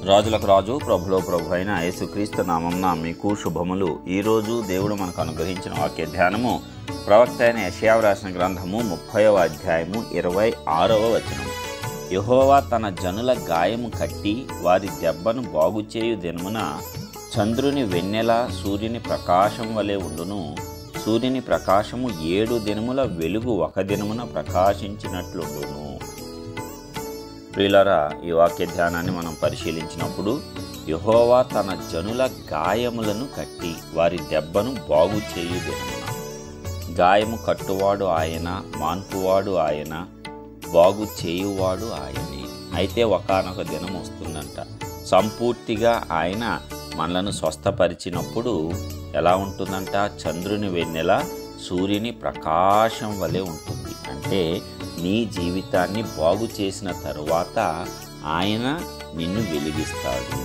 రాజులకు రాజు ప్రభులో ప్రభు అయిన యేసుక్రీస్తు నామమున మీకు శుభములు. ఈరోజు దేవుడు మనకు అనుగ్రహించిన వాక్య ధ్యానము ప్రవక్త అయిన యెషయా రాసిన గ్రంథము 30వ అధ్యాయము 26వ వచనం. యెహోవా తన జనుల గాయము కట్టి వారి దెబ్బను బాగుచేయు దినమున చంద్రుని వెన్నెల సూర్యుని ప్రకాశం వలె ఉండును. సూర్యుని ప్రకాశము 7 దినముల వెలుగు ఒక దినమున ప్రకాశించినట్లుండును. ప్రియులారా, ఈ వాక్య ధ్యానాన్ని మనం పరిశీలించినప్పుడు యెహోవా తన జనుల గాయములను కట్టి వారి దెబ్బను బాగు చేయు దినమున. గాయము కట్టువాడు ఆయన, మాన్పువాడు ఆయన, బాగు చేయువాడు ఆయనే. అయితే ఒకానొక దినం వస్తుందంట, సంపూర్తిగా ఆయన మనలను స్వస్థపరిచినప్పుడు ఎలా ఉంటుందంట? చంద్రుని వెన్నెల సూర్యుని ప్రకాశం వలె ఉంటుంది. అంటే నీ జీవితాన్ని బాగు చేసిన తరువాత ఆయన నిన్ను వెలిగిస్తాడు.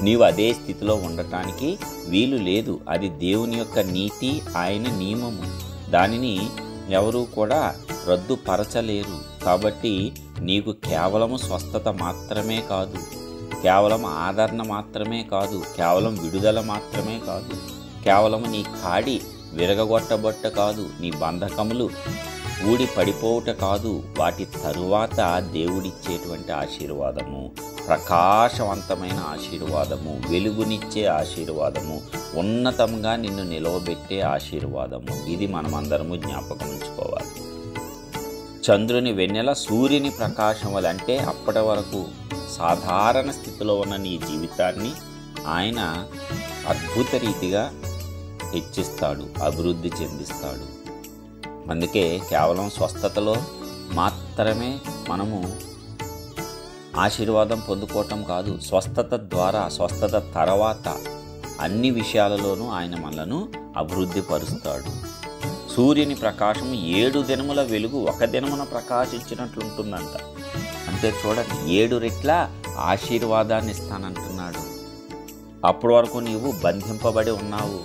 నీవు అదే స్థితిలో ఉండటానికి వీలు లేదు. అది దేవుని యొక్క నీతి, ఆయన నియమము. దానిని ఎవరూ కూడా రద్దుపరచలేరు. కాబట్టి నీకు కేవలము స్వస్థత మాత్రమే కాదు, కేవలం ఆదరణ మాత్రమే కాదు, కేవలం విడుదల మాత్రమే కాదు, కేవలము నీ కాడి విరగగొట్టబట్ట కాదు, నీ బంధకములు ఊడి పడిపోవుట కాదు, వాటి తరువాత దేవుడిచ్చేటువంటి ఆశీర్వాదము, ప్రకాశవంతమైన ఆశీర్వాదము, వెలుగునిచ్చే ఆశీర్వాదము, ఉన్నతంగా నిన్ను నిలవబెట్టే ఆశీర్వాదము. ఇది మనమందరము జ్ఞాపకం ఉంచుకోవాలి. చంద్రుని వెన్నెల సూర్యుని ప్రకాశం వల్ల, అంటే అప్పటి వరకు సాధారణ స్థితిలో ఉన్న నీ జీవితాన్ని ఆయన అద్భుత రీతిగా హెచ్చిస్తాడు, అభివృద్ధి చెందిస్తాడు. అందుకే కేవలం స్వస్థతలో మాత్రమే మనము ఆశీర్వాదం పొందుకోవటం కాదు, స్వస్థత ద్వారా, స్వస్థత తర్వాత అన్ని విషయాలలోనూ ఆయన మనలను అభివృద్ధి పరుస్తాడు. సూర్యుని ప్రకాశం 7 దినముల వెలుగు ఒక దినమున ప్రకాశించినట్లుంటుందంట. అంటే చూడండి, 7 రెట్ల ఆశీర్వాదాన్ని ఇస్తానంటున్నాడు. అప్పటి వరకు నీవు బంధింపబడి ఉన్నావు.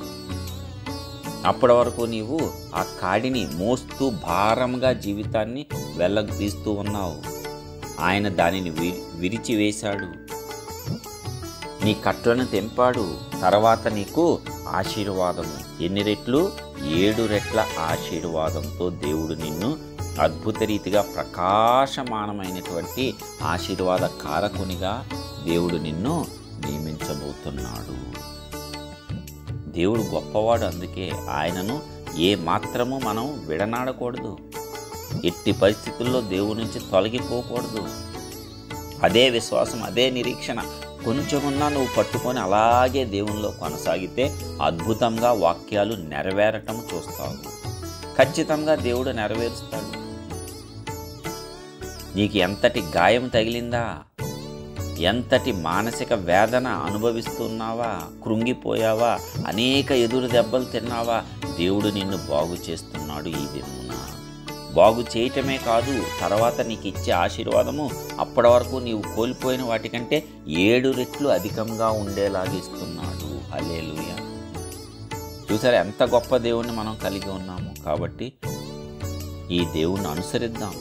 అప్పటి వరకు నీవు ఆ కాడిని మోస్తూ భారంగా జీవితాన్ని వెళ్ళదీస్తూ ఉన్నావు. ఆయన దానిని విరిచివేశాడు, నీ కట్లను తెంపాడు. తర్వాత నీకు ఆశీర్వాదము ఎన్ని రెట్లు? 7 రెట్ల ఆశీర్వాదంతో దేవుడు నిన్ను అద్భుత రీతిగా ప్రకాశమానమైనటువంటి ఆశీర్వాద కారకునిగా దేవుడు నిన్ను నియమించబోతున్నాడు. దేవుడు గొప్పవాడు. అందుకే ఆయనను ఏ మాత్రము మనం విడనాడకూడదు. ఎట్టి పరిస్థితుల్లో దేవుడి నుంచి తొలగిపోకూడదు. అదే విశ్వాసం, అదే నిరీక్షణ కొంచెమున్నా నువ్వు పట్టుకొని అలాగే దేవునిలో కొనసాగితే అద్భుతంగా వాక్యాలు నెరవేరటం చూస్తావు. ఖచ్చితంగా దేవుడు నెరవేరుస్తాడు. నీకు ఎంతటి గాయం తగిలిందా? ఎంతటి మానసిక వేదన అనుభవిస్తున్నావా? కృంగిపోయావా? అనేక ఎదురు దెబ్బలు తిన్నావా? దేవుడు నిన్ను బాగు చేస్తున్నాడు. ఈ దినమున బాగు చేయటమే కాదు, తర్వాత నీకు ఇచ్చే ఆశీర్వాదము అప్పటి వరకు నీవు కోల్పోయిన వాటికంటే 7 రెట్లు అధికంగా ఉండేలాగా ఇస్తున్నాడు. హల్లెలూయా! చూసారా ఎంత గొప్ప దేవుణ్ణి మనం కలిగి ఉన్నాము. కాబట్టి ఈ దేవుణ్ణి అనుసరిద్దాం.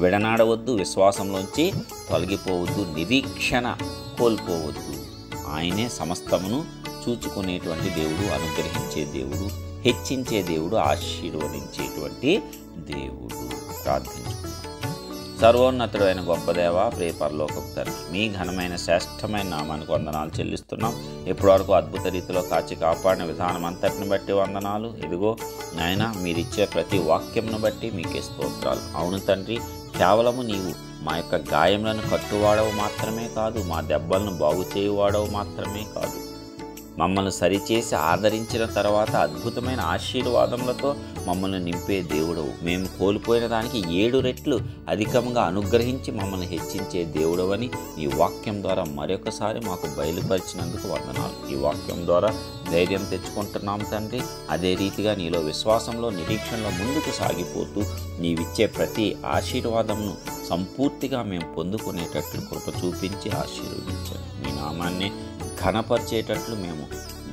విడనాడవద్దు, విశ్వాసంలోంచి తొలగిపోవద్దు, నిరీక్షణ కోల్పోవద్దు. ఆయనే సమస్తమును చూచుకునేటువంటి దేవుడు, అనుగ్రహించే దేవుడు, హెచ్చించే దేవుడు, ఆశీర్వదించేటువంటి దేవుడు. ప్రార్థించుకుందాం. సర్వోన్నతుడైన గొప్ప దేవ, ప్రియ పరలోకపు తండ్రి, మీ ఘనమైన శ్రేష్టమైన నామానికి వందనాలు చెల్లిస్తున్నాం. ఇప్పటివరకు అద్భుత రీతిలో కాచి కాపాడిన విధానం అంతటిని బట్టి వందనాలు. ఇదిగో నాయన, మీరిచ్చే ప్రతి వాక్యంను బట్టి మీకే స్తోత్రాలు. అవును తండ్రి, కేవలము నీవు మా యొక్క గాయములను కట్టువాడవు మాత్రమే కాదు, మా దెబ్బలను బాగు చేయువాడవు మాత్రమే కాదు, మమ్మల్ని సరిచేసి ఆదరించిన తర్వాత అద్భుతమైన ఆశీర్వాదములతో మమ్మల్ని నింపే దేవుడవు. మేము కోల్పోయిన దానికి 7 రెట్లు అధికంగా అనుగ్రహించి మమ్మల్ని హెచ్చించే దేవుడవని ఈ వాక్యం ద్వారా మరొకసారి మాకు బయలుపరిచినందుకు వందనాలు. ఈ వాక్యం ద్వారా ధైర్యం తెచ్చుకుంటున్నాం తండ్రి. అదే రీతిగా నీలో విశ్వాసంలో, నిరీక్షణలో ముందుకు సాగిపోతూ నీవిచ్చే ప్రతి ఆశీర్వాదంను సంపూర్తిగా మేము పొందుకునేటట్లు కృప చూపించి ఆశీర్వదించారు. మీ నామాన్ని ఘనపరిచేటట్లు మేము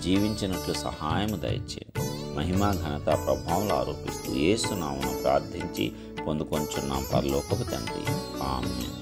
జీవించినట్లు సహాయము దయచేయండి. మహిమ, ఘనత, ప్రభావాలు ఆరోపిస్తూ యేసు నామమున ప్రార్థించి పొందుకొంచున్నాం పరలోకపు తండ్రి. ఆమేన్.